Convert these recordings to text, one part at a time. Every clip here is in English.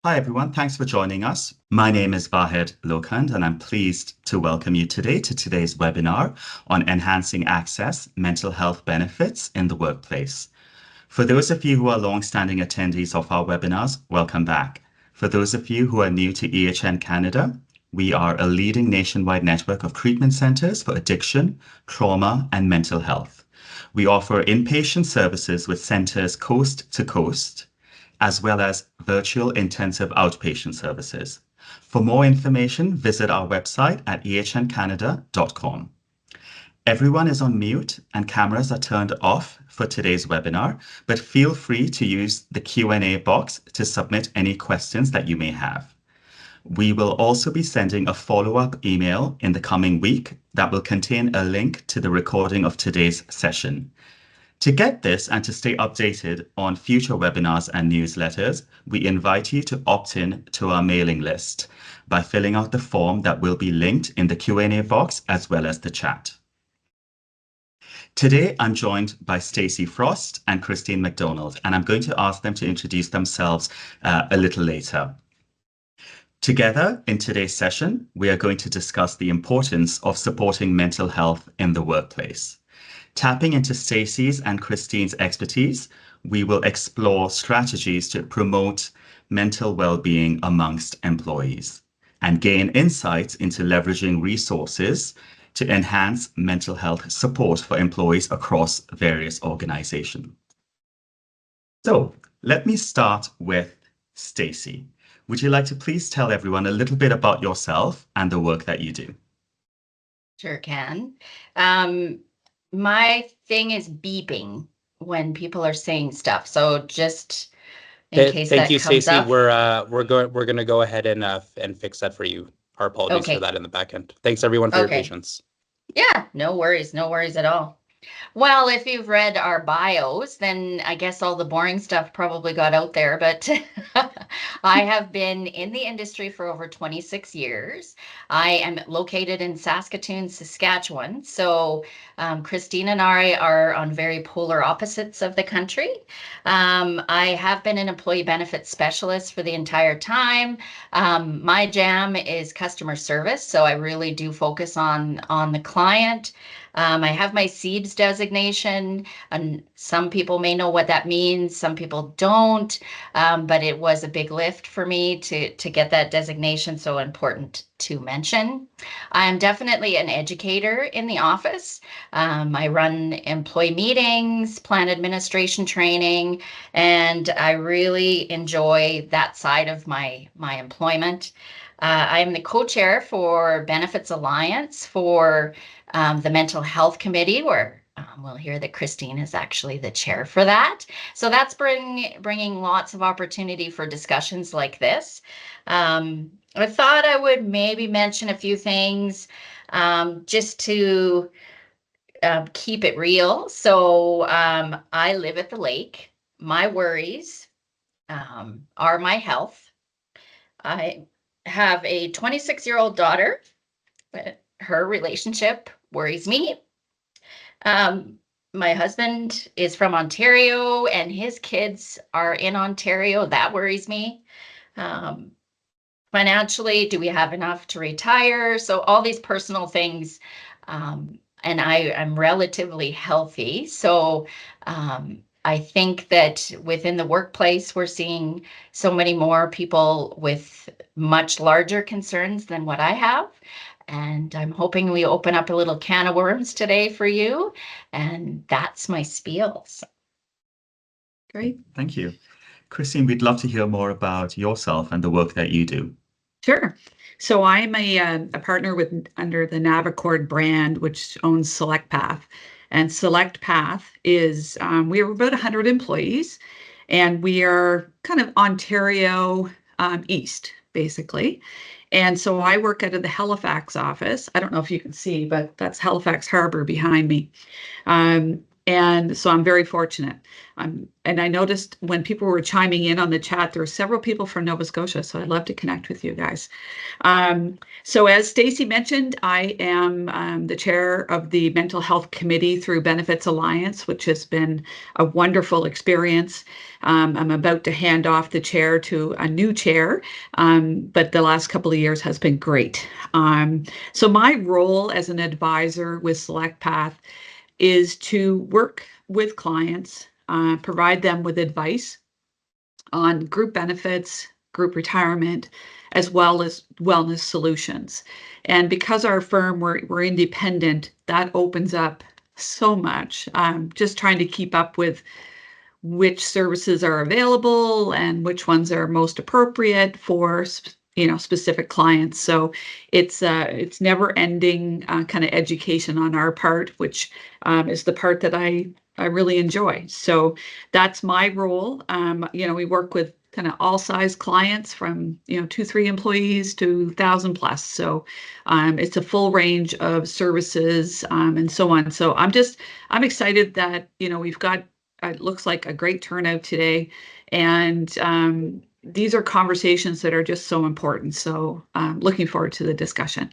Hi, everyone. Thanks for joining us. My name is Vahed Lokhand, and I'm pleased to welcome you today to today's webinar on enhancing access mental health benefits in the workplace. For those of you who are long-standing attendees of our webinars, welcome back. For those of you who are new to EHN Canada, we are a leading nationwide network of treatment centers for addiction, trauma, and mental health. We offer inpatient services with centers coast to coast, as well as virtual intensive outpatient services. For more information, visit our website at ehncanada.com. Everyone is on mute and cameras are turned off for today's webinar, but feel free to use the Q&A box to submit any questions that you may have. We will also be sending a follow-up email in the coming week that will contain a link to the recording of today's session. To get this and to stay updated on future webinars and newsletters, we invite you to opt in to our mailing list by filling out the form that will be linked in the Q&A box as well as the chat. Today, I'm joined by Stacey Frost and Christine McDonald, and I'm going to ask them to introduce themselves a little later. Together, in today's session, we are going to discuss the importance of supporting mental health in the workplace. Tapping into Stacey's and Christine's expertise, we will explore strategies to promote mental well-being amongst employees and gain insights into leveraging resources to enhance mental health support for employees across various organizations. So let me start with Stacey. Would you like to please tell everyone a little bit about yourself and the work that you do? Sure can. My thing is beeping when people are saying stuff. So just in case Thank that you, comes Stacey. up. We're going to go ahead and fix that for you. Our apologies for Okay. that in the back end. Thanks everyone for your Okay. patience. Yeah, no worries at all. Well, if you've read our bios, then I guess all the boring stuff probably got out there, but I have been in the industry for over 26 years. I am located in Saskatoon, Saskatchewan. So Christine and I are on very polar opposites of the country. I have been an employee benefits specialist for the entire time. My jam is customer service, so I really do focus on the client. I have my SEEDS designation, and some people may know what that means, some people don't, but it was a big lift for me to get that designation, so important to mention. I'm definitely an educator in the office. I run employee meetings, plan administration training, and I really enjoy that side of my employment. I'm the co-chair for Benefits Alliance for the Mental Health Committee, where we'll hear that Christine is actually the chair for that. So that's bringing lots of opportunity for discussions like this. I thought I would maybe mention a few things just to keep it real. So I live at the lake. My worries are my health. I have a 26-year-old daughter. Her relationship worries me. My husband is from Ontario and his kids are in Ontario. That worries me. Financially, do we have enough to retire? So all these personal things. And I'm relatively healthy. So I think that within the workplace, we're seeing so many more people with much larger concerns than what I have. And I'm hoping we open up a little can of worms today for you. And that's my spiels. Great, thank you. Christine, we'd love to hear more about yourself and the work that you do. Sure. So I'm a partner under the Navicord brand, which owns SelectPath. And SelectPath is, we have about 100 employees, and we are kind of Ontario East, basically. And so I work out of the Halifax office. I don't know if you can see, but that's Halifax Harbor behind me. And so I'm very fortunate. And I noticed when people were chiming in on the chat, there were several people from Nova Scotia, so I'd love to connect with you guys. So as Stacy mentioned, I am the chair of the Mental Health Committee through Benefits Alliance, which has been a wonderful experience. I'm about to hand off the chair to a new chair, but the last couple of years has been great. So my role as an advisor with SelectPath is to work with clients, provide them with advice on group benefits, group retirement, as well as wellness solutions. And because our firm, we're independent, that opens up so much. Just trying to keep up with which services are available and which ones are most appropriate for specific clients. So it's never ending kind of education on our part, which is the part that I really enjoy. So that's my role. We work with kind of all size clients from 2-3 employees to 1,000 plus. So it's a full range of services and so on. So I'm excited that we've got it looks like a great turnout today, and these are conversations that are just so important. So looking forward to the discussion.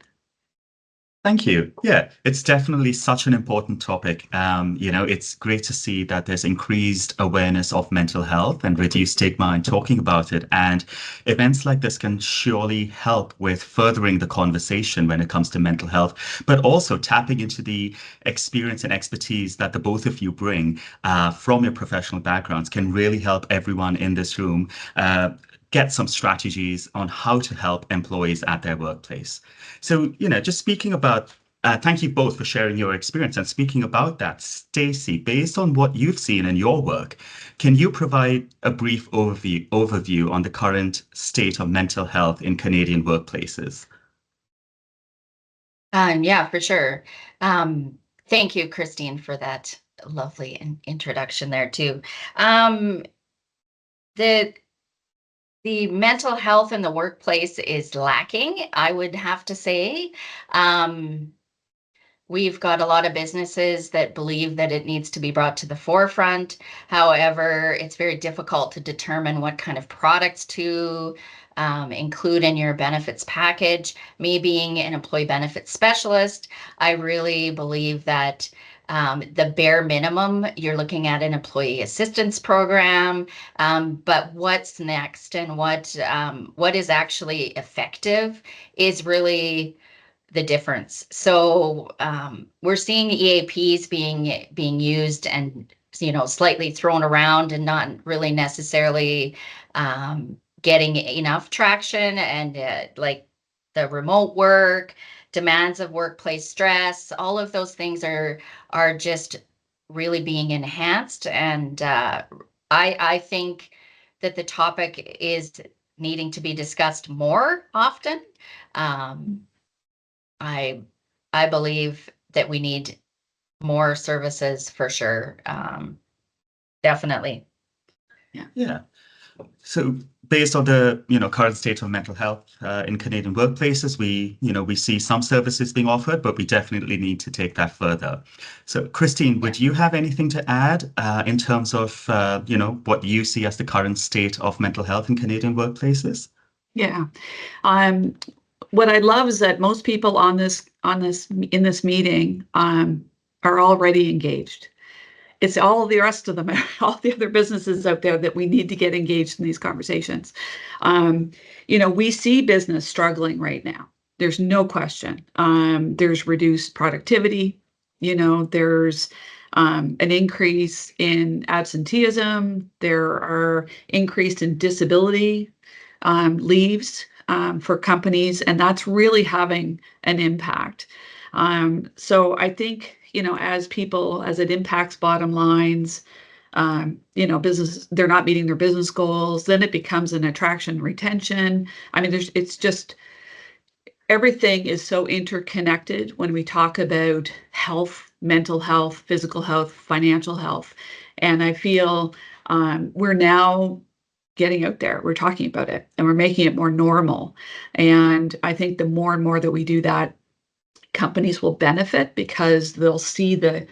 Thank you. Yeah, it's definitely such an important topic. It's great to see that there's increased awareness of mental health and reduced stigma in talking about it. And events like this can surely help with furthering the conversation when it comes to mental health, but also tapping into the experience and expertise that the both of you bring from your professional backgrounds can really help everyone in this room get some strategies on how to help employees at their workplace. So, just speaking about, thank you both for sharing your experience. And speaking about that, Stacy, based on what you've seen in your work, can you provide a brief overview on the current state of mental health in Canadian workplaces? Yeah, for sure. Thank you, Christine, for that lovely introduction there too. The mental health in the workplace is lacking, I would have to say. We've got a lot of businesses that believe that it needs to be brought to the forefront. However, it's very difficult to determine what kind of products to include in your benefits package. Me being an employee benefits specialist, I really believe that the bare minimum, you're looking at an employee assistance program, but what's next and what is actually effective is really the difference. So we're seeing EAPs being used and slightly thrown around and not really necessarily getting enough traction, and like the remote work, demands of workplace stress, all of those things are just really being enhanced. And I think that the topic is needing to be discussed more often. I believe that we need more services for sure. Definitely. Yeah. So based on the current state of mental health in Canadian workplaces, we see some services being offered, but we definitely need to take that further. So Christine, would you have anything to add in terms of what you see as the current state of mental health in Canadian workplaces? Yeah. What I love is that most people in this meeting are already engaged. It's all the rest of them, all the other businesses out there that we need to get engaged in these conversations. We see business struggling right now. There's no question. There's reduced productivity. There's an increase in absenteeism. There are increased in disability leaves for companies, and that's really having an impact. So I think, as it impacts bottom lines, business, they're not meeting their business goals, then it becomes an attraction retention. I mean, it's just, everything is so interconnected when we talk about health, mental health, physical health, financial health. And I feel we're now getting out there, we're talking about it, and we're making it more normal. And I think the more and more that we do that, companies will benefit because they'll see the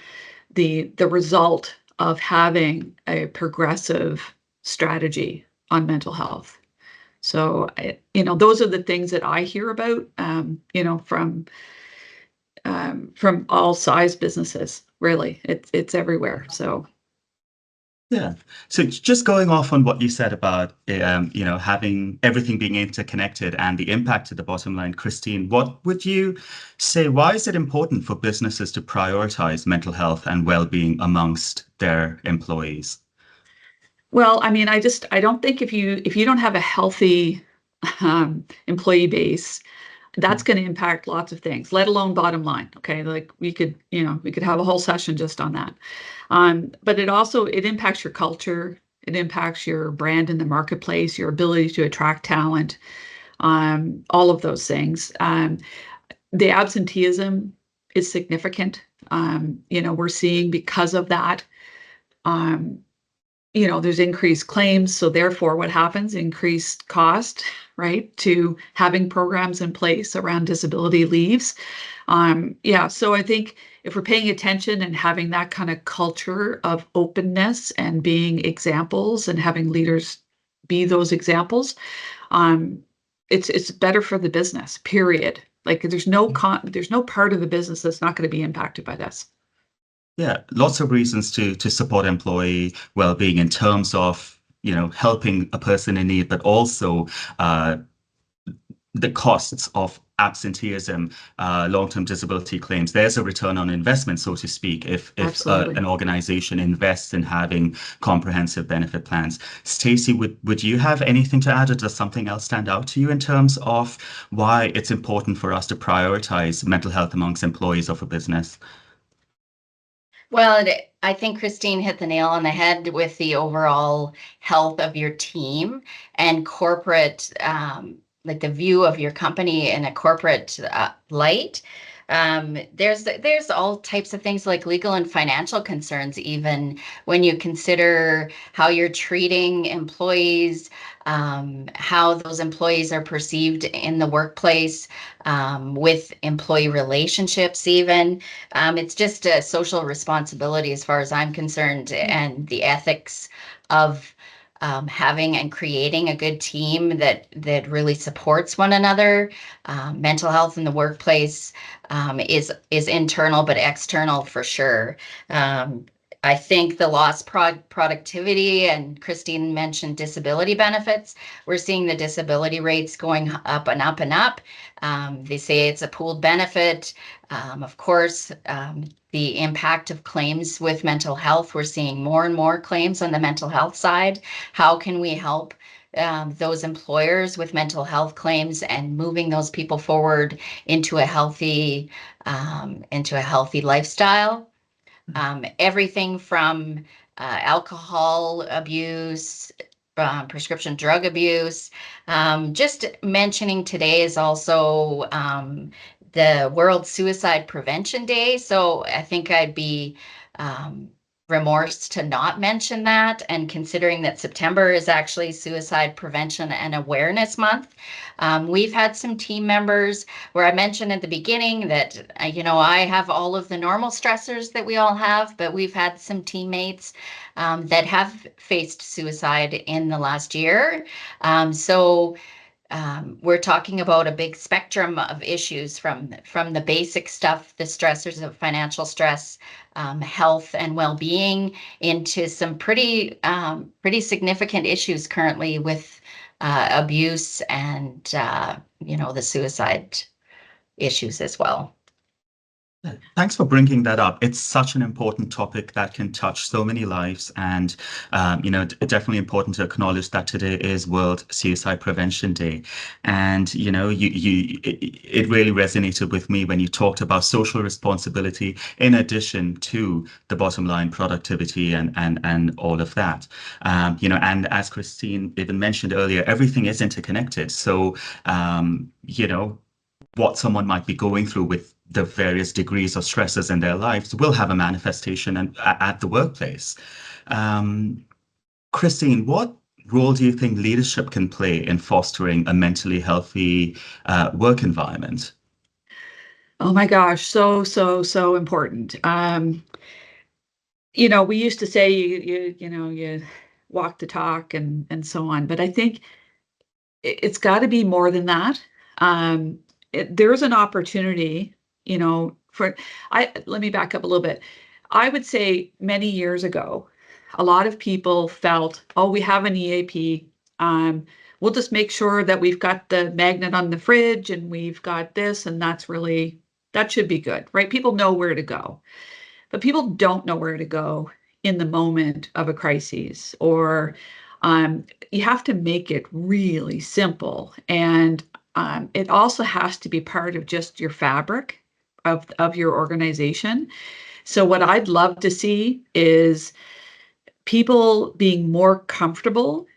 the result of having a progressive strategy on mental health. So, those are the things that I hear about, from all size businesses. Really, it's everywhere. So, Yeah. So just going off on what you said about, having everything being interconnected and the impact to the bottom line, Christine, what would you say, why is it important for businesses to prioritize mental health and well-being amongst their employees? well, I mean, I don't think if you don't have a healthy employee base, that's going to impact lots of things, let alone bottom line. Okay, like we could have a whole session just on that. But it impacts your culture, it impacts your brand in the marketplace, your ability to attract talent, all of those things. The absenteeism is significant. We're seeing because of that. Um, there's increased claims. So therefore, what happens? Increased cost, right, to having programs in place around disability leaves. Yeah, so I think if we're paying attention and having that kind of culture of openness and being examples and having leaders be those examples, um, it's better for the business, period. Like there's no part of the business that's not going to be impacted by this. Yeah, lots of reasons to support employee well-being in terms of, helping a person in need, but also uh, the costs of absenteeism, long-term disability claims. There's a return on investment, so to speak, if Absolutely. an organization invests in having comprehensive benefit plans. Stacey, would you have anything to add, or does something else stand out to you in terms of why it's important for us to prioritize mental health amongst employees of a business? Well, I think Christine hit the nail on the head with the overall health of your team and corporate, like the view of your company in a corporate light. There's all types of things like legal and financial concerns, even when you consider how you're treating employees, how those employees are perceived in the workplace, with employee relationships, even. It's just a social responsibility as far as I'm concerned, and the ethics of having and creating a good team that really supports one another. Mental health in the workplace is internal, but external for sure. I think the lost productivity, and Christine mentioned disability benefits. We're seeing the disability rates going up and up and up. They say it's a pooled benefit. Of course, the impact of claims with mental health. We're seeing more and more claims on the mental health side. How can we help those employers with mental health claims and moving those people forward into a healthy lifestyle? Everything from alcohol abuse, prescription drug abuse. Just mentioning today is also the World Suicide Prevention Day. So I think I'd be remorse to not mention that. And considering that September is actually Suicide Prevention and Awareness Month, we've had some team members where I mentioned at the beginning that, I have all of the normal stressors that we all have, but we've had some teammates that have faced suicide in the last year. So we're talking about a big spectrum of issues from the basic stuff, the stressors of financial stress, health and well-being, into some pretty significant issues currently with abuse and the suicide issues as well. Thanks for bringing that up. It's such an important topic that can touch so many lives, and definitely important to acknowledge that today is World Suicide Prevention Day. And it really resonated with me when you talked about social responsibility in addition to the bottom line productivity and all of that. And as Christine even mentioned earlier, everything is interconnected. So what someone might be going through with the various degrees of stresses in their lives will have a manifestation at the workplace. Christine, what role do you think leadership can play in fostering a mentally healthy work environment? Oh my gosh, so important. we used to say you walk the talk and so on, but I think it's got to be more than that. There's an opportunity, let me back up a little bit. I would say many years ago, a lot of people felt, oh, we have an EAP. We'll just make sure that we've got the magnet on the fridge and we've got this, and that should be good, right? People know where to go, but people don't know where to go in the moment of a crisis, or you have to make it really simple. And it also has to be part of just your fabric of your organization. So what I'd love to see is people being more comfortable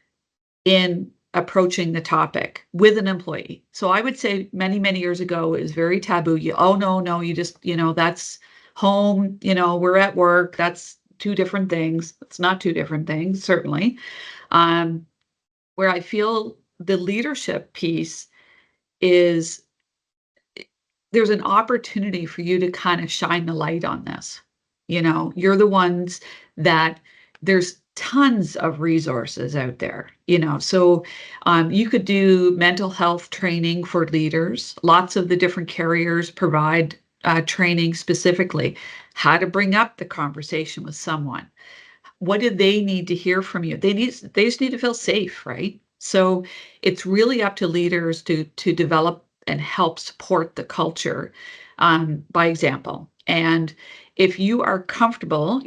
in approaching the topic with an employee. So I would say many, many years ago, it was very taboo. Oh, no, you just, that's home, we're at work. That's two different things. It's not two different things, certainly. Where I feel the leadership piece is there's an opportunity for you to kind of shine the light on this. You're the ones that there's tons of resources out there, so you could do mental health training for leaders. Lots of the different carriers provide training specifically how to bring up the conversation with someone. What do they need to hear from you? They just need to feel safe, right? So it's really up to leaders to develop and help support the culture by example. And if you are comfortable,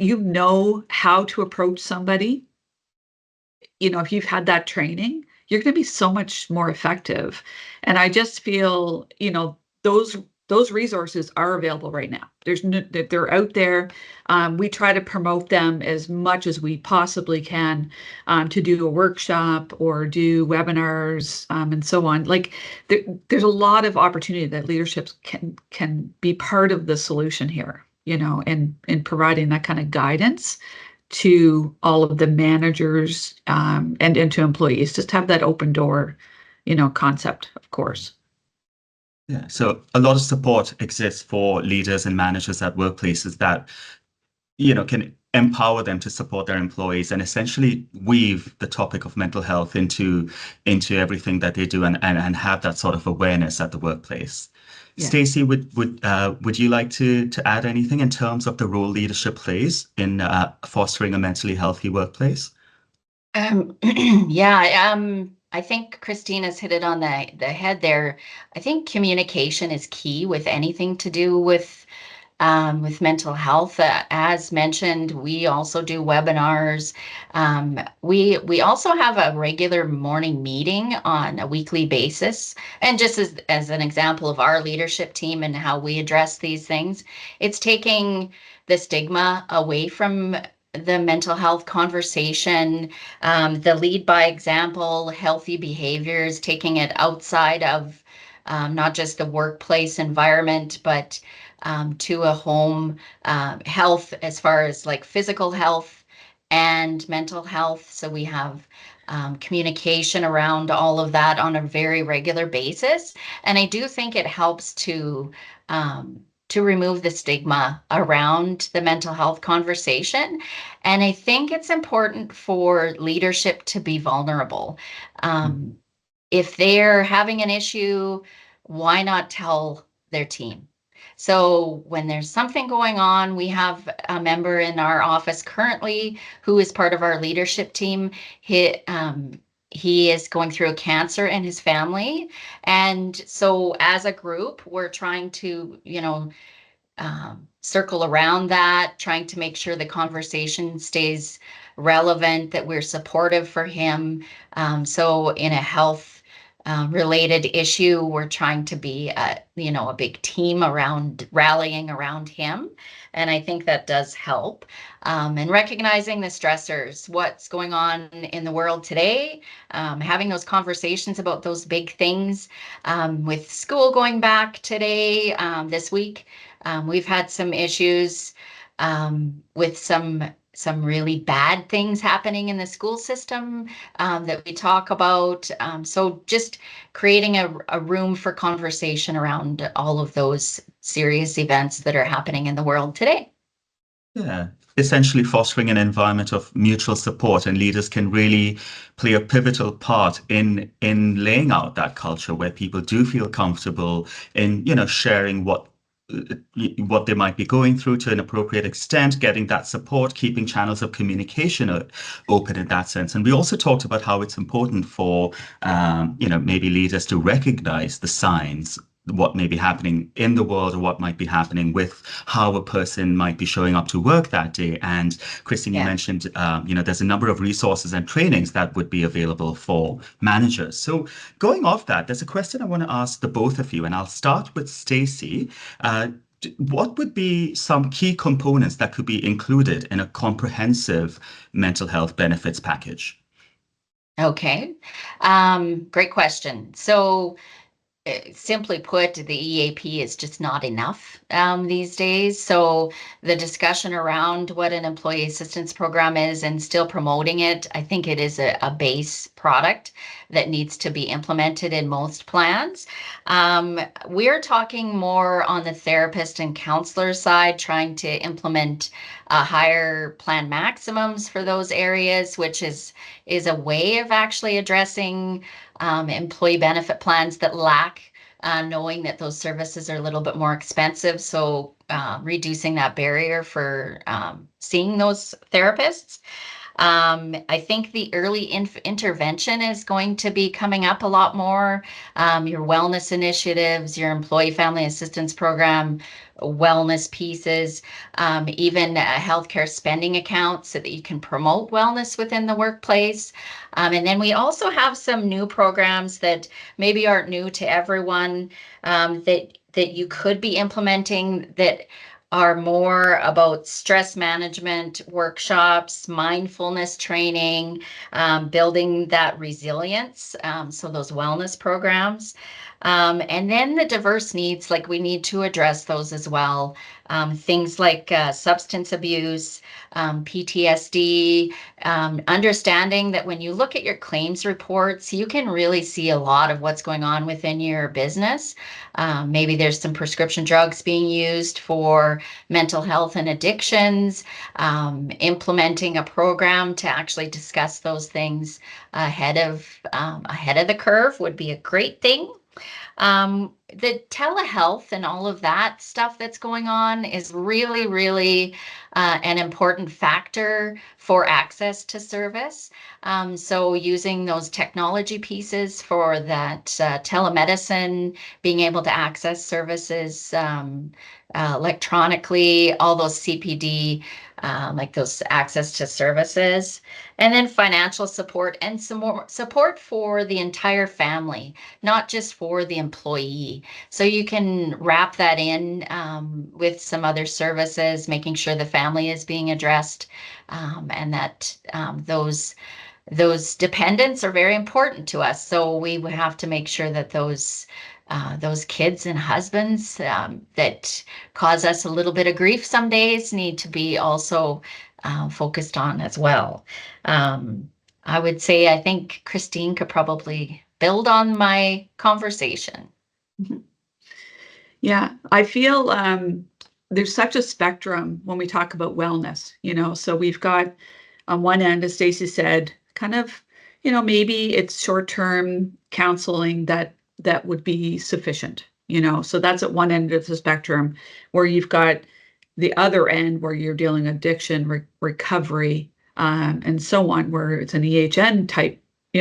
how to approach somebody, if you've had that training, you're going to be so much more effective. And I just feel, those resources are available right now. They're out there. We try to promote them as much as we possibly can, to do a workshop or do webinars, and so on. Like there's a lot of opportunity that leaderships can be part of the solution here, and in providing that kind of guidance to all of the managers, and to employees. Just have that open door, concept, of course. Yeah, so a lot of support exists for leaders and managers at workplaces that, can empower them to support their employees and essentially weave the topic of mental health into everything that they do and have that sort of awareness at the workplace. Yeah. Stacey, would you like to add anything in terms of the role leadership plays in fostering a mentally healthy workplace? Yeah, I think Christina's hit it on the head there. I think communication is key with anything to do with mental health. As mentioned, we also do webinars. We also have a regular morning meeting on a weekly basis. And just as an example of our leadership team and how we address these things, it's taking the stigma away from the mental health conversation, the lead by example, healthy behaviors, taking it outside of not just the workplace environment, but to a home, health as far as like physical health and mental health. So we have communication around all of that on a very regular basis. And I do think it helps to remove the stigma around the mental health conversation. And I think it's important for leadership to be vulnerable. If they're having an issue, why not tell their team? So when there's something going on, we have a member in our office currently who is part of our leadership team. He is going through a cancer in his family. And so as a group, we're trying to, circle around that, trying to make sure the conversation stays relevant, that we're supportive for him. So in a health related issue, we're trying to be a big team around rallying around him. And I think that does help. And recognizing the stressors, what's going on in the world today, having those conversations about those big things, with school going back today, this week. We've had some issues with some really bad things happening in the school system that we talk about. So just creating a room for conversation around all of those serious events that are happening in the world today. Yeah, essentially fostering an environment of mutual support, and leaders can really play a pivotal part in laying out that culture where people do feel comfortable in, sharing what they might be going through to an appropriate extent, getting that support, keeping channels of communication open in that sense. And we also talked about how it's important for, maybe leaders to recognize the signs, what may be happening in the world or what might be happening with how a person might be showing up to work that day. And Christine, you Yeah. mentioned, there's a number of resources and trainings that would be available for managers. So going off that, there's a question I want to ask the both of you, and I'll start with Stacey. What would be some key components that could be included in a comprehensive mental health benefits package? Okay. Great question. So, simply put, the EAP is just not enough these days. So the discussion around what an employee assistance program is and still promoting it, I think it is a base product that needs to be implemented in most plans. We're talking more on the therapist and counselor side, trying to implement higher plan maximums for those areas, which is a way of actually addressing employee benefit plans that lack knowing that those services are a little bit more expensive. So reducing that barrier for seeing those therapists. I think the early intervention is going to be coming up a lot more. Your wellness initiatives, your employee family assistance program, wellness pieces, even healthcare spending accounts so that you can promote wellness within the workplace. And then we also have some new programs that maybe aren't new to everyone, that you could be implementing that are more about stress management workshops, mindfulness training, building that resilience. So those wellness programs. And then the diverse needs, like we need to address those as well. Things like substance abuse, PTSD, understanding that when you look at your claims reports, you can really see a lot of what's going on within your business. Maybe there's some prescription drugs being used for mental health and addictions. Implementing a program to actually discuss those things ahead of the curve would be a great thing. The telehealth and all of that stuff that's going on is really, really an important factor for access to service. So using those technology pieces for that telemedicine, being able to access services electronically, all those CPD, like those access to services, and then financial support and some more support for the entire family, not just for the employee. So you can wrap that in with some other services, making sure the family is being addressed, and that those dependents are very important to us. So we would have to make sure that those kids and husbands that cause us a little bit of grief some days need to be also focused on as well. I would say I think Christine could probably build on my conversation. Yeah, I feel there's such a spectrum when we talk about wellness, so we've got on one end, as Stacey said, kind of, maybe it's short-term counseling that would be sufficient, so that's at one end of the spectrum, where you've got the other end where you're dealing addiction, recovery, and so on, where it's an EHN type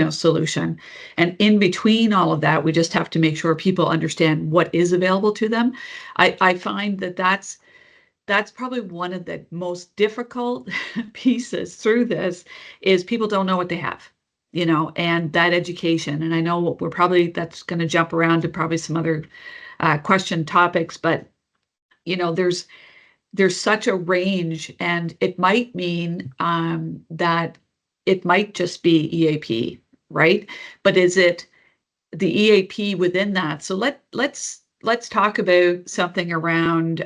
solution. And in between all of that, we just have to make sure people understand what is available to them. I find that that's probably one of the most difficult pieces through this is people don't know what they have, and that education. And I know that's going to jump around to probably some other question topics, but there's such a range, and it might mean that it might just be EAP, right? But is it the EAP within that? So let's talk about something around.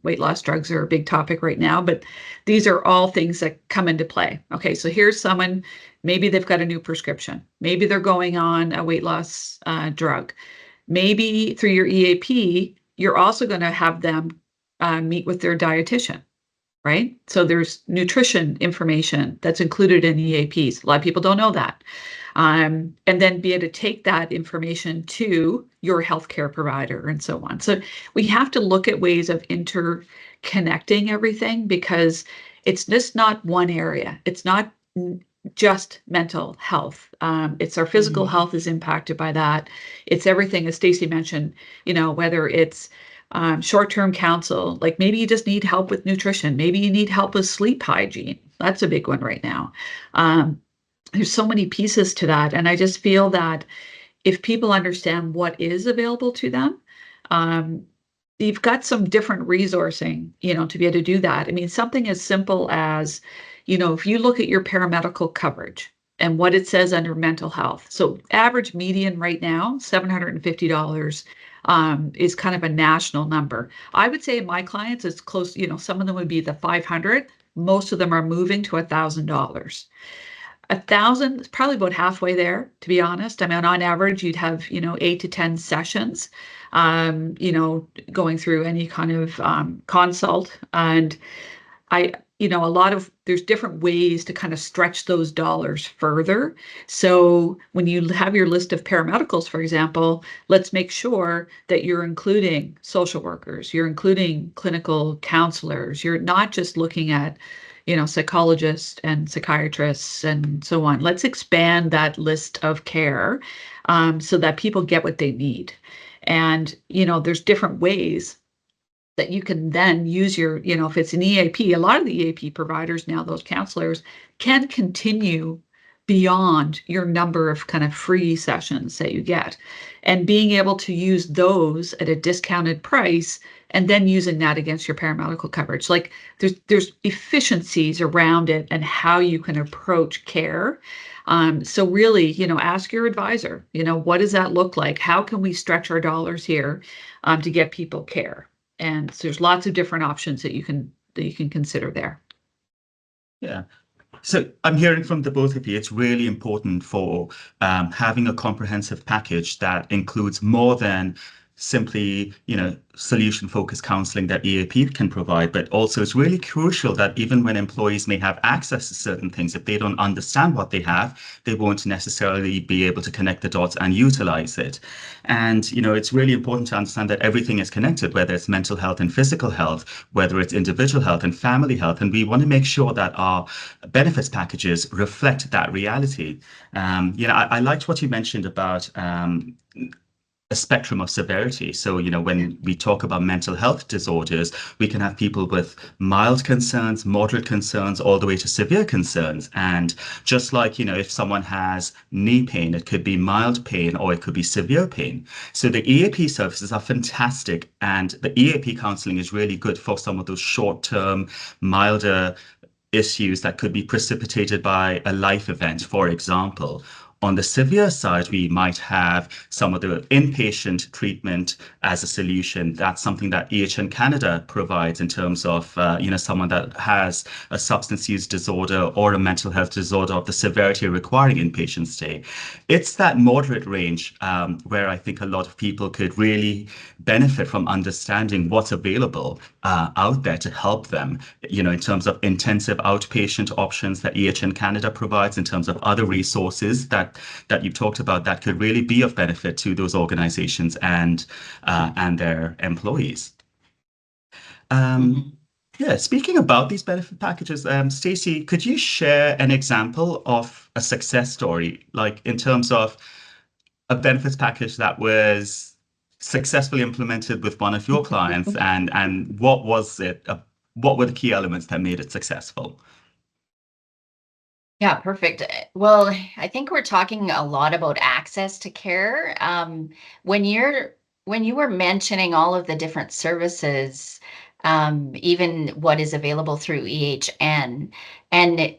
Weight loss drugs are a big topic right now, but these are all things that come into play. Okay, so here's someone, maybe they've got a new prescription. Maybe they're going on a weight loss drug. Maybe through your EAP, you're also going to have them meet with their dietitian, right? So there's nutrition information that's included in EAPs. A lot of people don't know that. And then be able to take that information to your healthcare provider and so on. So we have to look at ways of interconnecting everything, because it's just not one area. It's not just mental health. It's our physical health is impacted by that. It's everything, as Stacey mentioned, whether it's short-term counsel, like maybe you just need help with nutrition. Maybe you need help with sleep hygiene. That's a big one right now. There's so many pieces to that. And I just feel that if people understand what is available to them, you've got some different resourcing, to be able to do that. I mean, something as simple as, if you look at your paramedical coverage and what it says under mental health. So average median right now, $750 is kind of a national number. I would say my clients, it's close, some of them would be the 500. Most of them are moving to $1,000. 1,000 is probably about halfway there, to be honest. I mean, on average, you'd have, 8 to 10 sessions, going through any kind of consult. And there's different ways to kind of stretch those dollars further. So when you have your list of paramedicals, for example, let's make sure that you're including social workers, you're including clinical counselors, you're not just looking at psychologists and psychiatrists and so on. Let's expand that list of care so that people get what they need. And, there's different ways that you can then use your, if it's an EAP, a lot of the EAP providers now, those counselors can continue beyond your number of kind of free sessions that you get, and being able to use those at a discounted price and then using that against your paramedical coverage. Like there's efficiencies around it and how you can approach care. So really, ask your advisor, what does that look like? How can we stretch our dollars here to get people care? And so there's lots of different options that you can consider there. Yeah. So I'm hearing from the both of you, it's really important for having a comprehensive package that includes more than simply, solution-focused counseling that EAP can provide, but also it's really crucial that even when employees may have access to certain things, if they don't understand what they have, they won't necessarily be able to connect the dots and utilize it. And, it's really important to understand that everything is connected, whether it's mental health and physical health, whether it's individual health and family health. And we want to make sure that our benefits packages reflect that reality. I liked what you mentioned about a spectrum of severity. So, when we talk about mental health disorders, we can have people with mild concerns, moderate concerns, all the way to severe concerns. And just like, if someone has knee pain, it could be mild pain or it could be severe pain. So the EAP services are fantastic. And the EAP counseling is really good for some of those short-term, milder issues that could be precipitated by a life event, for example. On the severe side, we might have some of the inpatient treatment as a solution. That's something that EHN Canada provides in terms of, someone that has a substance use disorder or a mental health disorder of the severity requiring inpatient stay. It's that moderate range where I think a lot of people could really benefit from understanding what's available out there to help them, in terms of intensive outpatient options that EHN Canada provides, in terms of other resources that you've talked about that could really be of benefit to those organizations and their employees. Yeah, speaking about these benefit packages, Stacey, could you share an example of a success story, like in terms of a benefits package that was successfully implemented with one of your clients, and what was it? What were the key elements that made it successful? Yeah, perfect. Well, I think we're talking a lot about access to care. When you were mentioning all of the different services, even what is available through EHN, and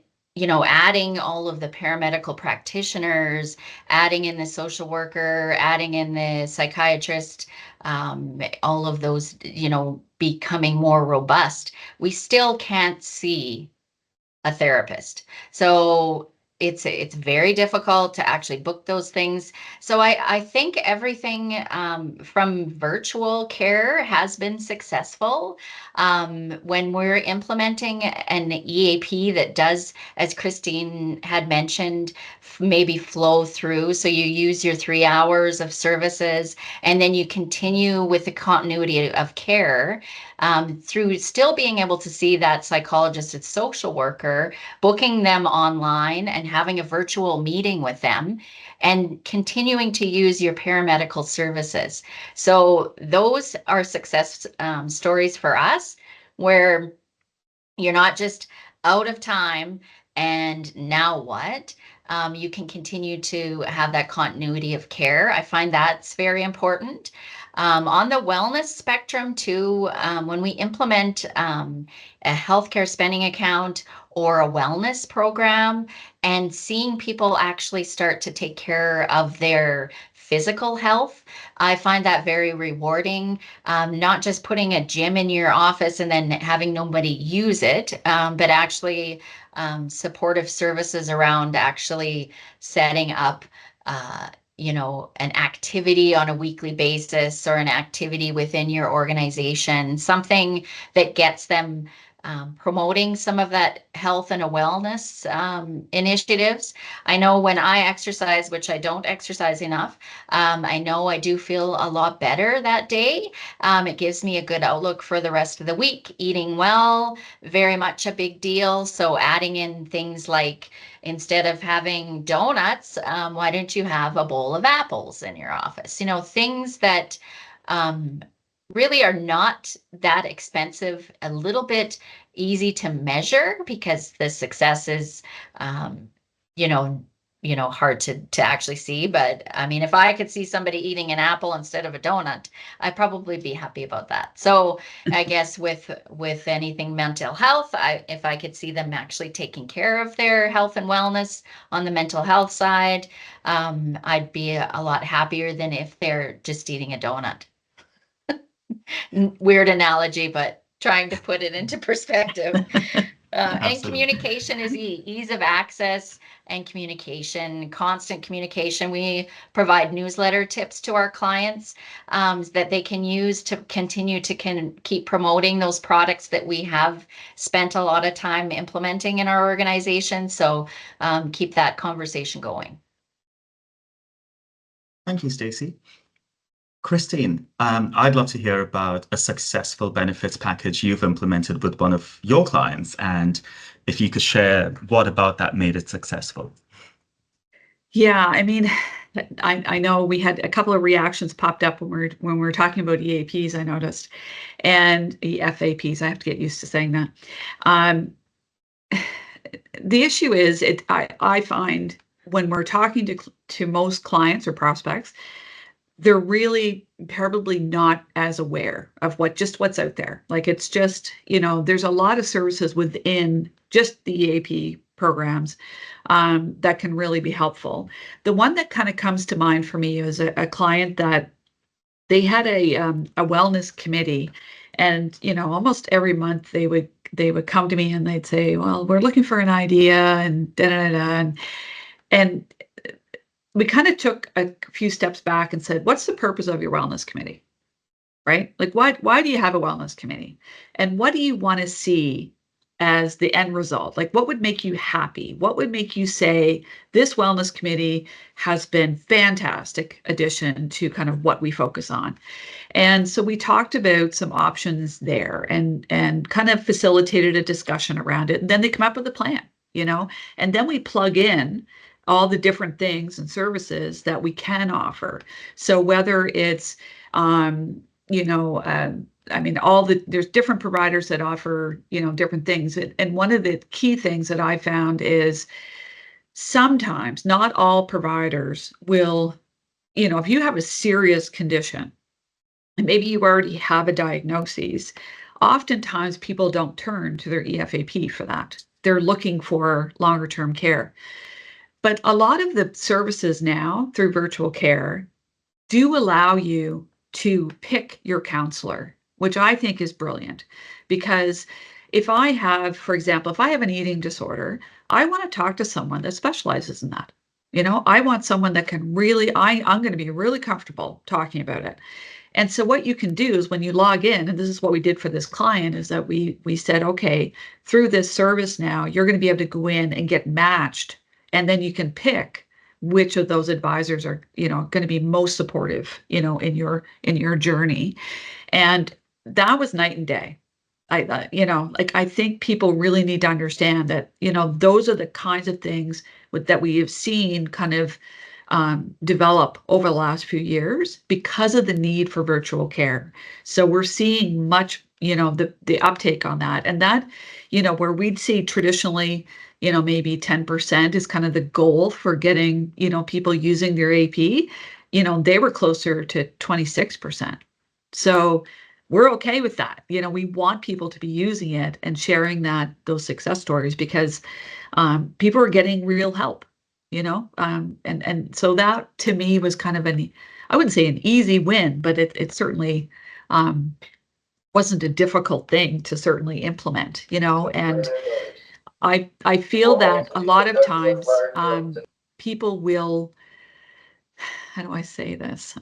adding all of the paramedical practitioners, adding in the social worker, adding in the psychiatrist, all of those, becoming more robust, we still can't see a therapist. So it's very difficult to actually book those things. So I think everything from virtual care has been successful. When we're implementing an EAP that does, as Christine had mentioned, maybe flow through. So you use your 3 hours of services and then you continue with the continuity of care through still being able to see that psychologist and social worker, booking them online and having a virtual meeting with them, and continuing to use your paramedical services. So those are success stories for us, where you're not just out of time and now what? You can continue to have that continuity of care. I find that's very important. On the wellness spectrum, too, when we implement a healthcare spending account or a wellness program and seeing people actually start to take care of their physical health, I find that very rewarding. Not just putting a gym in your office and then having nobody use it, but actually supportive services around actually setting up an activity on a weekly basis or an activity within your organization, something that gets them promoting some of that health and wellness initiatives. I know when I exercise, which I don't exercise enough, I know I do feel a lot better that day. It gives me a good outlook for the rest of the week. Eating well, very much a big deal. So adding in things like, instead of having donuts, why don't you have a bowl of apples in your office? Things that really are not that expensive, a little bit easy to measure because the success is, you know, hard to actually see. But I mean, if I could see somebody eating an apple instead of a donut, I'd probably be happy about that. So I guess with anything mental health, if I could see them actually taking care of their health and wellness on the mental health side, I'd be a lot happier than if they're just eating a donut. Weird analogy, but trying to put it into perspective. And Absolutely. communication is ease of access and communication, constant communication. We provide newsletter tips to our clients that they can use to continue to keep promoting those products that we have spent a lot of time implementing in our organization. So keep that conversation going. Thank you, Stacey. Christine, I'd love to hear about a successful benefits package you've implemented with one of your clients, and if you could share what about that made it successful. Yeah, I mean, I know we had a couple of reactions popped up when we were talking about EAPs, I noticed, and FAPs. I have to get used to saying that. The issue is, I find when we're talking to most clients or prospects, they're really probably not as aware of what's out there. Like, it's just, there's a lot of services within just the EAP programs that can really be helpful. The one that kind of comes to mind for me is a client that they had a wellness committee, and almost every month they would come to me and they'd say, well, we're looking for an idea, and da da da, and we kind of took a few steps back and said, what's the purpose of your wellness committee? Right? Like, why do you have a wellness committee? And what do you want to see as the end result? Like, what would make you happy? What would make you say, this wellness committee has been fantastic addition to kind of what we focus on? And so we talked about some options there and kind of facilitated a discussion around it. And then they come up with a plan, and then we plug in all the different things and services that we can offer. So whether it's, I mean, there's different providers that offer, different things. And one of the key things that I found is sometimes not all providers will, if you have a serious condition and maybe you already have a diagnosis, oftentimes people don't turn to their EFAP for that. They're looking for longer term care. But a lot of the services now through virtual care do allow you to pick your counselor, which I think is brilliant, because if I have, for example, if I have an eating disorder, I want to talk to someone that specializes in that. I want someone that can really, I'm going to be really comfortable talking about it. And so what you can do is when you log in, and this is what we did for this client, is that we said, okay, through this service now, you're going to be able to go in and get matched, and then you can pick which of those advisors are, going to be most supportive, in your journey. And that was night and day. I think people really need to understand that, those are the kinds of things that we have seen kind of develop over the last few years because of the need for virtual care. So we're seeing much, the uptake on that. And that, where we'd see traditionally, maybe 10% is kind of the goal for getting, people using their AP, they were closer to 26%. So we're okay with that. We want people to be using it and sharing those success stories because people are getting real help, and so that to me was kind of I wouldn't say an easy win, but it certainly wasn't a difficult thing to certainly implement, and I feel that a lot of times people will, how do I say this?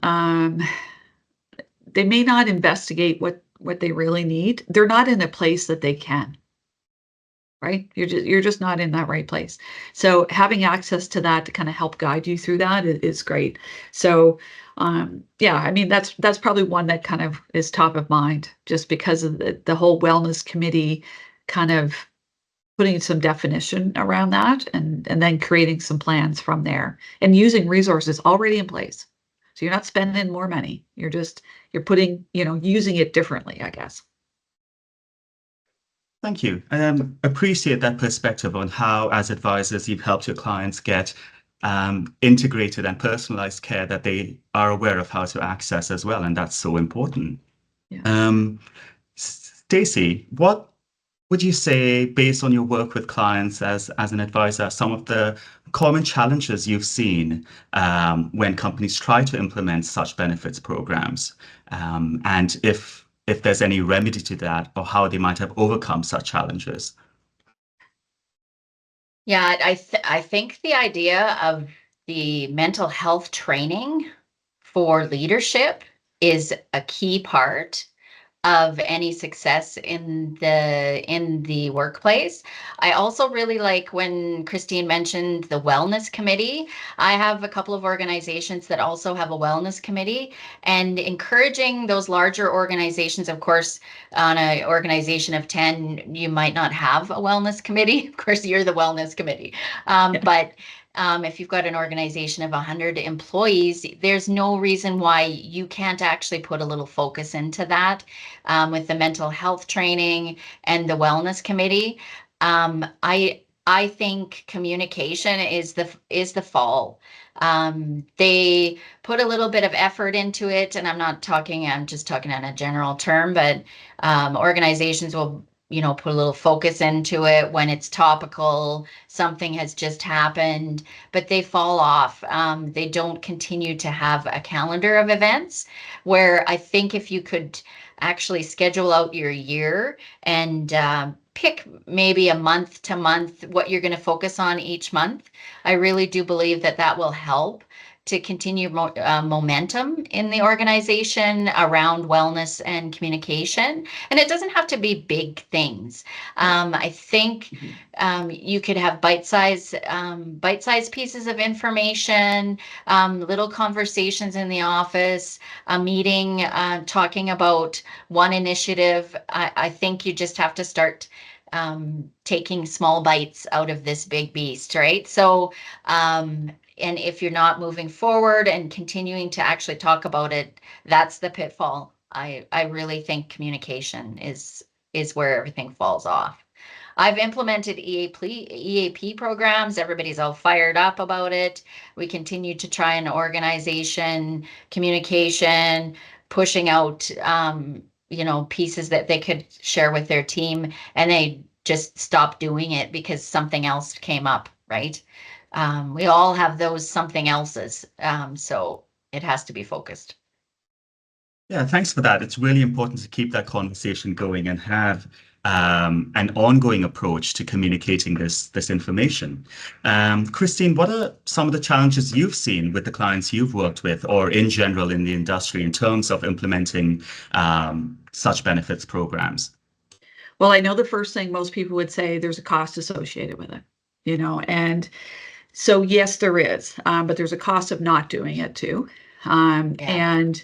They may not investigate what they really need. They're not in a place that they can. Right? You're just not in that right place. So having access to that to kind of help guide you through that is great. So yeah, I mean that's probably one that kind of is top of mind just because of the whole wellness committee kind of putting some definition around that and then creating some plans from there and using resources already in place. So you're not spending more money. You're putting, using it differently, I guess. Thank you. Appreciate that perspective on how, as advisors, you've helped your clients get integrated and personalized care that they are aware of how to access as well. And that's so important. Yeah. Stacey, what would you say, based on your work with clients as an advisor, some of the common challenges you've seen when companies try to implement such benefits programs, and if there's any remedy to that, or how they might have overcome such challenges? Yeah, I think the idea of the mental health training for leadership is a key part of any success in the workplace. I also really like when Christine mentioned the wellness committee. I have a couple of organizations that also have a wellness committee, and encouraging those larger organizations. Of course, on an organization of 10, you might not have a wellness committee. Of course, you're the wellness committee. But if you've got an organization of 100 employees, there's no reason why you can't actually put a little focus into that with the mental health training and the wellness committee. I think communication is the fall. They put a little bit of effort into it, and I'm just talking on a general term, but organizations will put a little focus into it when it's topical, something has just happened, but they fall off. They don't continue to have a calendar of events, where I think if you could actually schedule out your year and pick maybe a month to month what you're going to focus on each month, I really do believe that will help to continue momentum in the organization around wellness and communication. And it doesn't have to be big things. I think you could have bite-sized pieces of information, little conversations in the office, a meeting talking about one initiative. I think you just have to start taking small bites out of this big beast, right? So and if you're not moving forward and continuing to actually talk about it, that's the pitfall. I really think communication is where everything falls off. I've implemented EAP programs. Everybody's all fired up about it. We continue to try an organization, communication, pushing out, pieces that they could share with their team, and they just stopped doing it because something else came up, right? We all have those something else's, so it has to be focused. Yeah, thanks for that. It's really important to keep that conversation going and have an ongoing approach to communicating this information. Christine, what are some of the challenges you've seen with the clients you've worked with, or in general in the industry, in terms of implementing such benefits programs? Well, I know the first thing most people would say, there's a cost associated with it, and so yes, there is, but there's a cost of not doing it too. Yeah. And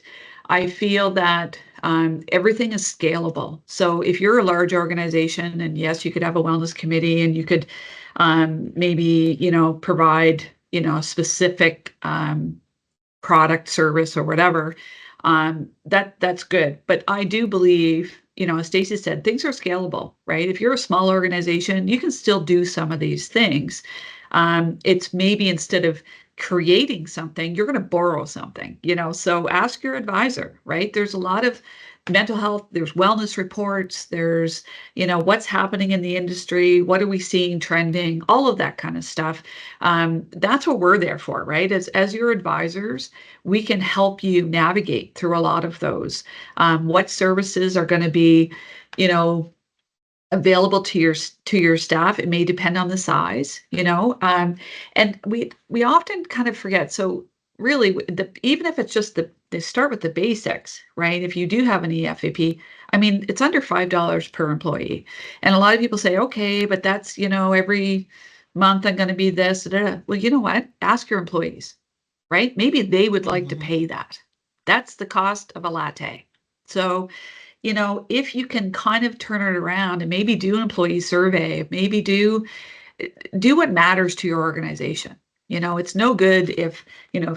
I feel that everything is scalable. So if you're a large organization, and yes, you could have a wellness committee, and you could maybe, provide, a specific product, service, or whatever, that's good. But I do believe, as Stacey said, things are scalable, right? If you're a small organization, you can still do some of these things. It's maybe instead of creating something, you're going to borrow something, so ask your advisor, right? There's a lot of mental health, there's wellness reports, there's, what's happening in the industry, what are we seeing trending, all of that kind of stuff. That's what we're there for, right? As your advisors, we can help you navigate through a lot of those. What services are going to be, available to your staff. It may depend on the size, and we often kind of forget. So really, even if it's just they start with the basics, right? If you do have an EFAP, I mean, it's under $5 per employee, and a lot of people say, okay, but that's every month I'm going to be this. Da, da, da. Well, you know what? Ask your employees, right? Maybe they would like to pay that. That's the cost of a latte. So if you can kind of turn it around and maybe do an employee survey, maybe do what matters to your organization. It's no good if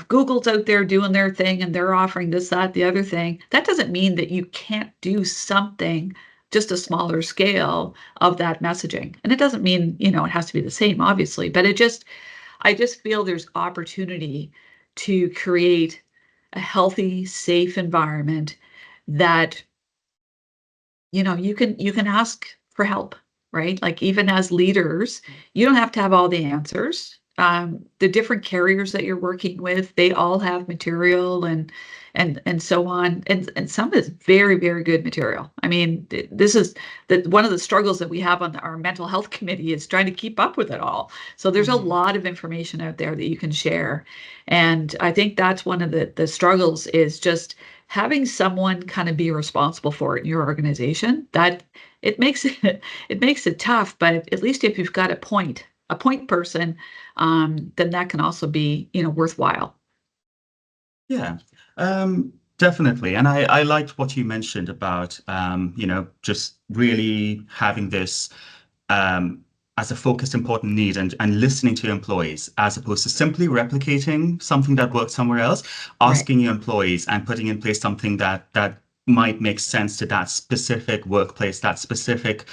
Google's out there doing their thing and they're offering this, that, the other thing. That doesn't mean that you can't do something, just a smaller scale of that messaging. And it doesn't mean, it has to be the same, obviously, but I just feel there's opportunity to create a healthy, safe environment that you can ask for help, right? Like, even as leaders, you don't have to have all the answers. The different carriers that you're working with, they all have material and so on, and some is very, very good material. I mean, this is one of the struggles that we have on our mental health committee, is trying to keep up with it all. So there's a lot of information out there that you can share, and I think that's one of the struggles, is just having someone kind of be responsible for it in your organization. That it makes it tough, but at least if you've got a point person, then that can also be worthwhile. Yeah, definitely. And I liked what you mentioned about, just really having this as a focused important need, and listening to your employees, as opposed to simply replicating something that worked somewhere else, Right. asking your employees and putting in place something that might make sense to that specific workplace, that specific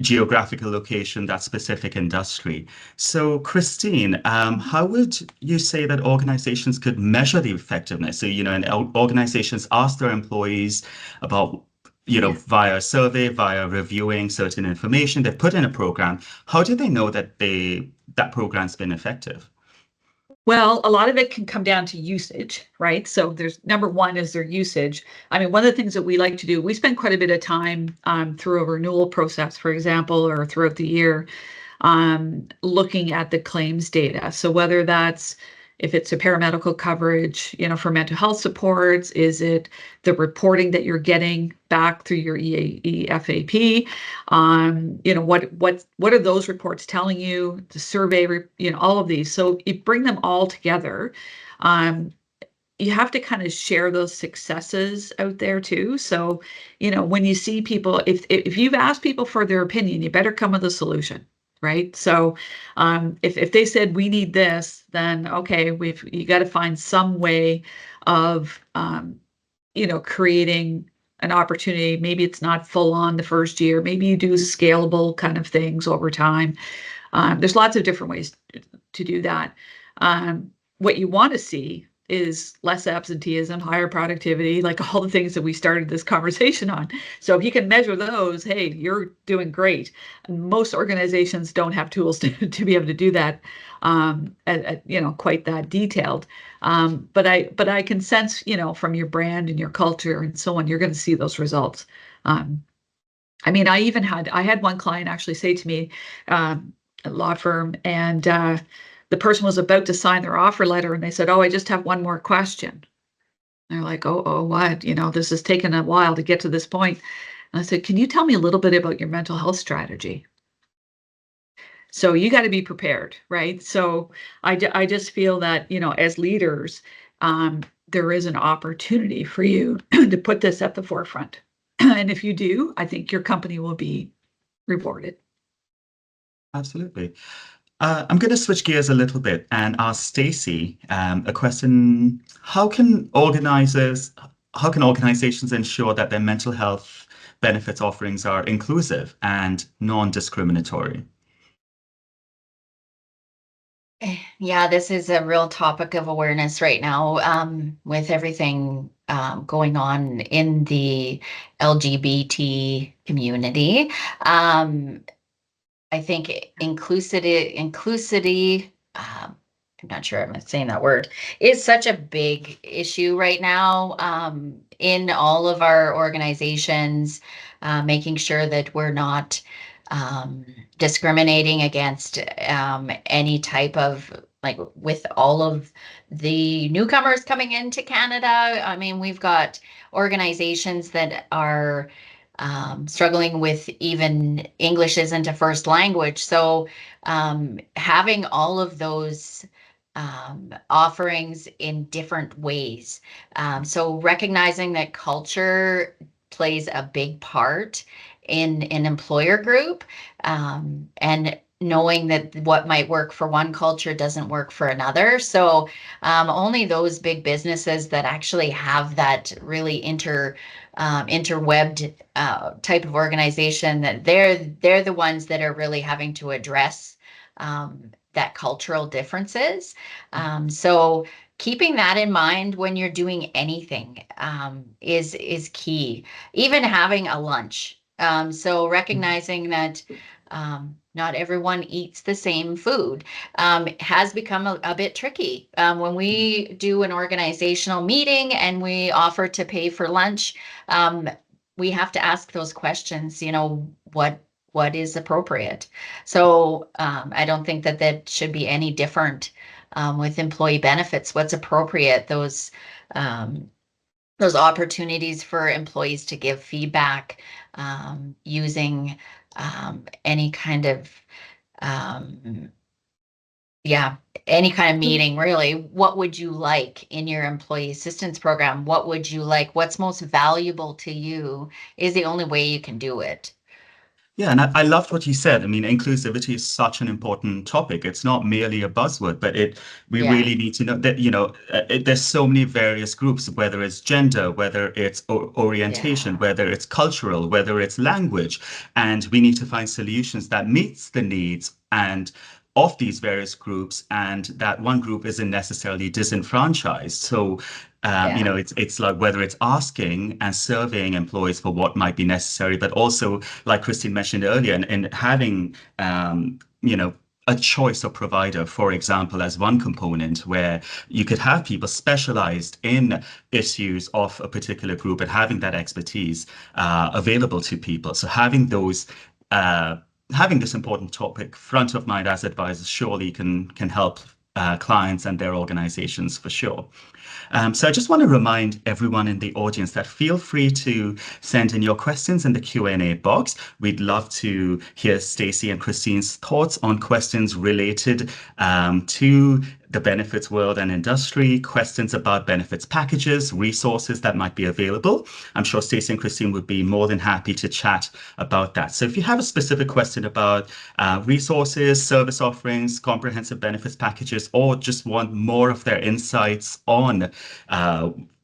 geographical location, that specific industry. So, Christine, how would you say that organizations could measure the effectiveness? So, and organizations ask their employees about, Yeah. via a survey, via reviewing certain information, they put in a program. How do they know that that program's been effective? Well, a lot of it can come down to usage, right? So there's number one is their usage. I mean, one of the things that we like to do, we spend quite a bit of time through a renewal process, for example, or throughout the year, looking at the claims data. So whether that's, if it's a paramedical coverage, for mental health supports, is it the reporting that you're getting back through your EFAP? What are those reports telling you? The survey, all of these. So you bring them all together. You have to kind of share those successes out there too. So, when you see people, if you've asked people for their opinion, you better come with a solution, right? So, if they said we need this, then okay, you got to find some way of, creating an opportunity. Maybe it's not full on the first year. Maybe you do scalable kind of things over time. There's lots of different ways to do that. What you want to see is less absenteeism, higher productivity, like all the things that we started this conversation on. So if you can measure those, hey, you're doing great. And most organizations don't have tools to be able to do that, quite that detailed. But I can sense, from your brand and your culture and so on, you're going to see those results. I mean, I had one client actually say to me, a law firm, and the person was about to sign their offer letter, and they said, "Oh, I just have one more question." And they're like, "Oh, what? This has taken a while to get to this point." And I said, "Can you tell me a little bit about your mental health strategy?" So you got to be prepared, right? So I just feel that, as leaders, there is an opportunity for you to put this at the forefront. And if you do, I think your company will be rewarded. Absolutely. I'm going to switch gears a little bit and ask Stacey a question. How can organizations ensure that their mental health benefits offerings are inclusive and non-discriminatory? Yeah, this is a real topic of awareness right now, with everything going on in the LGBT community. I think inclusivity, I'm not sure I'm saying that word, is such a big issue right now, in all of our organizations, making sure that we're not discriminating against any type of, like, with all of the newcomers coming into Canada. I mean, we've got organizations that are struggling with even English isn't a first language. So having all of those offerings in different ways. So recognizing that culture plays a big part in an employer group, and knowing that what might work for one culture doesn't work for another. So only those big businesses that actually have that really interwebbed type of organization, that they're the ones that are really having to address that cultural differences. So keeping that in mind when you're doing anything is key. Even having a lunch. So recognizing that not everyone eats the same food has become a bit tricky. When we do an organizational meeting and we offer to pay for lunch, we have to ask those questions, what is appropriate. So I don't think that should be any different with employee benefits. What's appropriate, those opportunities for employees to give feedback using any kind of any kind of meeting, really. What would you like in your employee assistance program? What would you like? What's most valuable to you is the only way you can do it. Yeah, and I loved what you said. I mean, inclusivity is such an important topic. It's not merely a buzzword, but we Yeah. really need to know that, there's so many various groups, whether it's gender, whether it's orientation, Yeah. whether it's cultural, whether it's language, and we need to find solutions that meets the needs and of these various groups, and that one group isn't necessarily disenfranchised. So Yeah. it's like whether it's asking and surveying employees for what might be necessary, but also, like Christine mentioned earlier, and having a choice of provider, for example, as one component where you could have people specialized in issues of a particular group and having that expertise available to people. So having this important topic front of mind as advisors surely can help clients and their organizations for sure. So I just want to remind everyone in the audience that feel free to send in your questions in the Q&A box. We'd love to hear Stacey and Christine's thoughts on questions related to the benefits world and industry, questions about benefits packages, resources that might be available. I'm sure Stacey and Christine would be more than happy to chat about that. So if you have a specific question about resources, service offerings, comprehensive benefits packages, or just want more of their insights on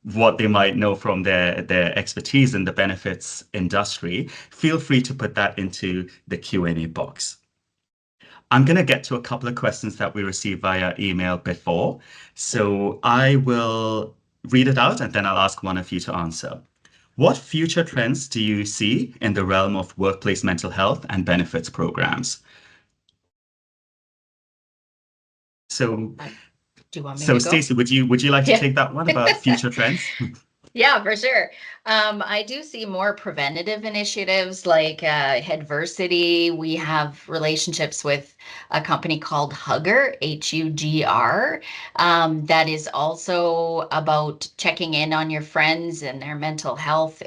what they might know from their expertise in the benefits industry, feel free to put that into the Q&A box. I'm going to get to a couple of questions that we received via email before. So I will read it out and then I'll ask one of you to answer. What future trends do you see in the realm of workplace mental health and benefits programs? So, Do you want me to go? Stacey, would you like to Yeah. take that one about future trends? Yeah, for sure. I do see more preventative initiatives like Headversity. We have relationships with a company called Hugger, Hugr, that is also about checking in on your friends and their mental health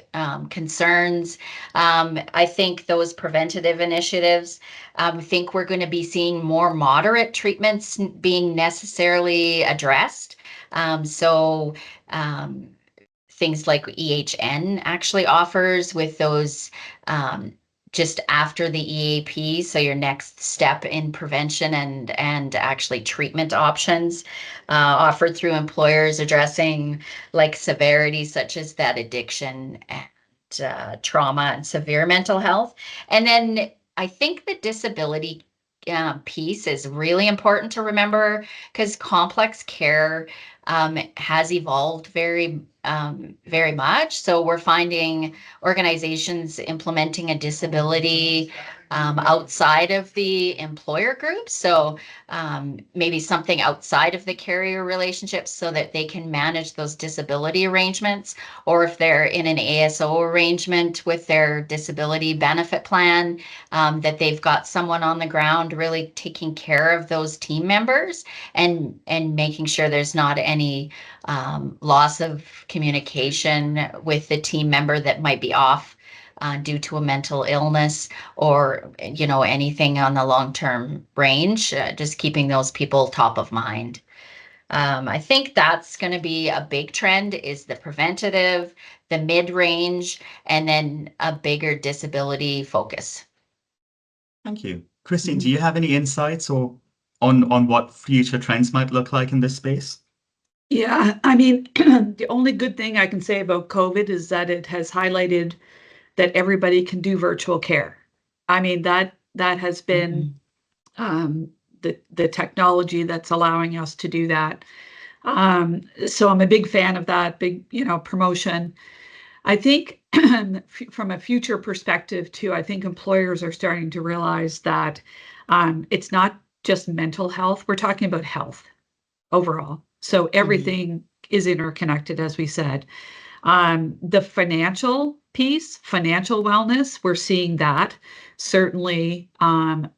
concerns. I think those preventative initiatives, I think we're going to be seeing more moderate treatments being necessarily addressed. So, things like EHN actually offers with those just after the EAP, so your next step in prevention and actually treatment options offered through employers addressing like severity such as that addiction and trauma and severe mental health. And then I think the disability piece is really important to remember because complex care has evolved very much. So we're finding organizations implementing a disability outside of the employer group. So maybe something outside of the carrier relationships so that they can manage those disability arrangements, or if they're in an ASO arrangement with their disability benefit plan, that they've got someone on the ground really taking care of those team members and making sure there's not any loss of communication with the team member that might be off due to a mental illness or anything on the long-term range, just keeping those people top of mind. I think that's going to be a big trend, is the preventative, the mid-range, and then a bigger disability focus. Thank you. Christine, do you have any insights or on what future trends might look like in this space? Yeah, I mean, the only good thing I can say about COVID is that it has highlighted that everybody can do virtual care. I mean, that has been the technology that's allowing us to do that. So I'm a big fan of that, big, promotion. I think from a future perspective too, I think employers are starting to realize that it's not just mental health. We're talking about health overall. So everything is interconnected, as we said. The financial piece, financial wellness, we're seeing that certainly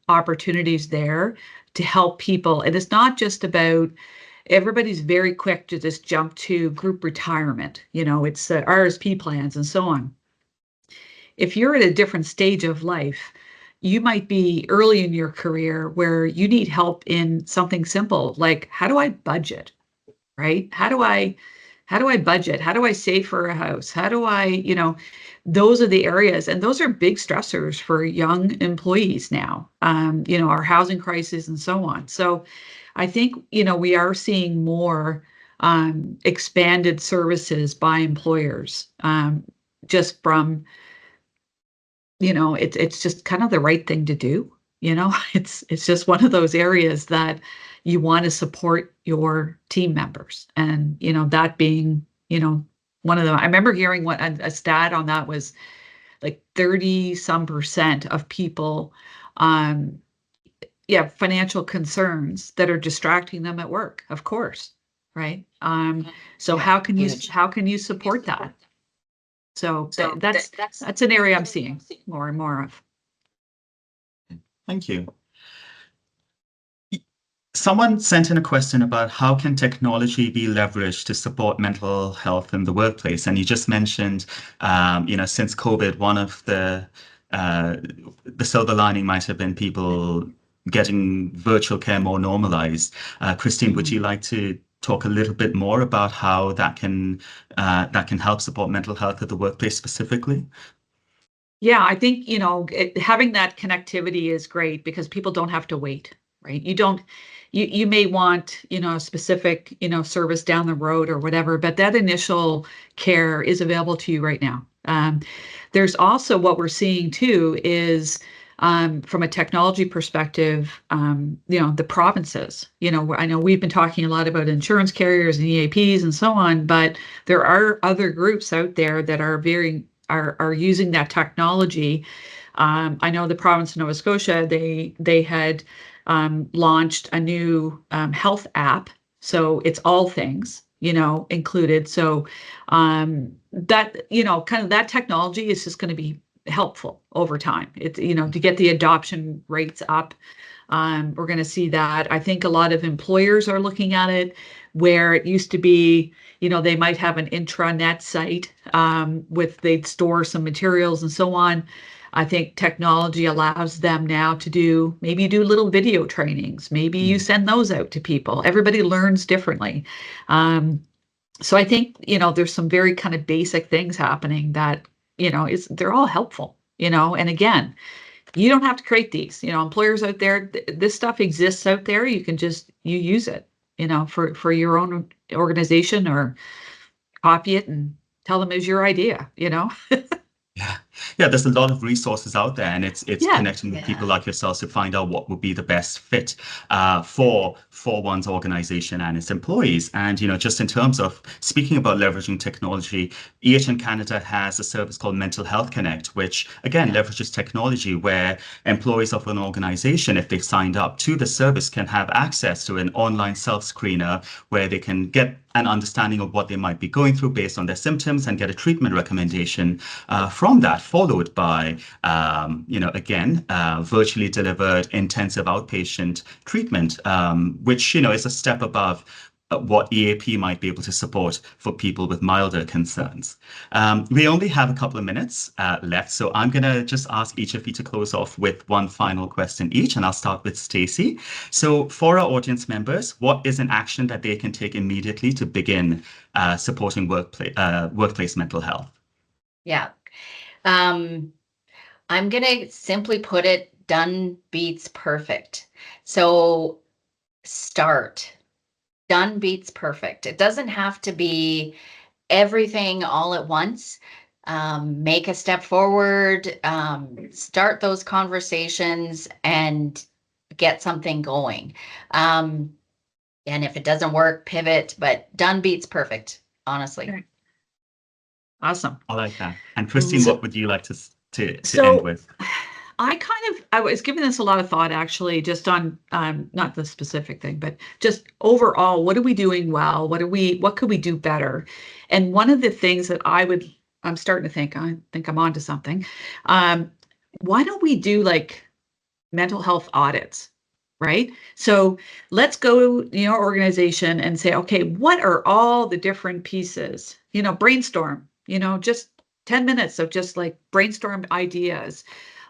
opportunities there to help people. And it's not just about, everybody's very quick to just jump to group retirement. It's RSP plans and so on. If you're at a different stage of life, you might be early in your career where you need help in something simple, like how do I budget, right? How do I budget? How do I save for a house? How do I, those are the areas, and those are big stressors for young employees now, our housing crisis and so on. So I think, we are seeing more expanded services by employers, just from, it's just kind of the right thing to do. It's just one of those areas that you want to support your team members, and that being one of them. I remember hearing what a stat on that was like 30% of people financial concerns that are distracting them at work, of course, right? So how can you support that? So that's an area I'm seeing more and more of. Thank you. Someone sent in a question about how can technology be leveraged to support mental health in the workplace, and you just mentioned, since COVID, one of the silver lining might have been people getting virtual care more normalized. Christine, would you like to talk a little bit more about how that can help support mental health at the workplace specifically? Yeah, I think having that connectivity is great because people don't have to wait, right? You may want a specific service down the road or whatever, but that initial care is available to you right now. There's also, what we're seeing too is from a technology perspective, the provinces, I know we've been talking a lot about insurance carriers and EAPs and so on, but there are other groups out there that are using that technology. I know the province of Nova Scotia, they had launched a new health app. So it's all things, included. So that, kind of that technology is just going to be helpful over time. It's, to get the adoption rates up. We're going to see that. I think a lot of employers are looking at it where it used to be, they might have an intranet site they'd store some materials and so on. I think technology allows them now to do little video trainings. Maybe you send those out to people. Everybody learns differently. So I think, there's some very kind of basic things happening that, they're all helpful, and again, you don't have to create these, employers out there, this stuff exists out there. You can you use it, for your own organization, or copy it and tell them it was your idea, Yeah, there's a lot of resources out there, and it's Yeah. connecting with people like yourselves to find out what would be the best fit for one's organization and its employees. And just in terms of speaking about leveraging technology, EHN Canada has a service called Mental Health Connect, which again leverages technology where employees of an organization, if they've signed up to the service, can have access to an online self-screener where they can get an understanding of what they might be going through based on their symptoms and get a treatment recommendation from that, followed by, virtually delivered intensive outpatient treatment, which, is a step above what EAP might be able to support for people with milder concerns. We only have a couple of minutes left, so I'm going to just ask each of you to close off with one final question each, and I'll start with Stacey. So for our audience members, what is an action that they can take immediately to begin supporting workplace mental health? Yeah. I'm going to simply put it, done beats perfect. So start. Done beats perfect. It doesn't have to be everything all at once. Make a step forward, start those conversations and get something going. And if it doesn't work, pivot, but done beats perfect, honestly. Okay. Awesome. I like that. And Christine, So- what would you like to So- end with? I was giving this a lot of thought, actually, just on not the specific thing, but just overall, what are we doing well? What could we do better? And one of the things that I'm starting to think, I think I'm onto something. Why don't we do like mental health audits, right? So let's go, organization and say, okay, what are all the different pieces? Brainstorm, just 10 minutes of just like brainstorm ideas.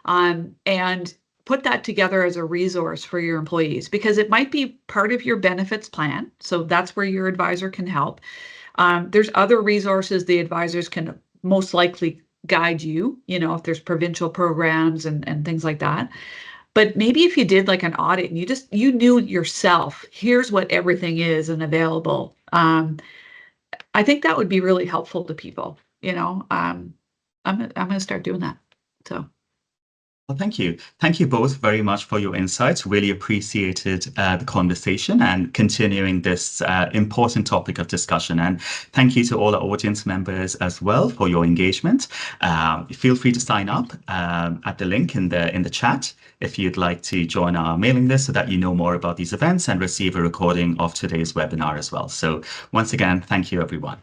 And put that together as a resource for your employees, because it might be part of your benefits plan. So that's where your advisor can help. There's other resources the advisors can most likely guide you, if there's provincial programs and things like that. But maybe if you did like an audit and you knew yourself, here's what everything is and available. I think that would be really helpful to people. I'm going to start doing that. So. Well, thank you. Thank you both very much for your insights. Really appreciated the conversation and continuing this important topic of discussion. And thank you to all our audience members as well for your engagement. Feel free to sign up at the link in the chat if you'd like to join our mailing list so that you know more about these events and receive a recording of today's webinar as well. So once again, thank you, everyone.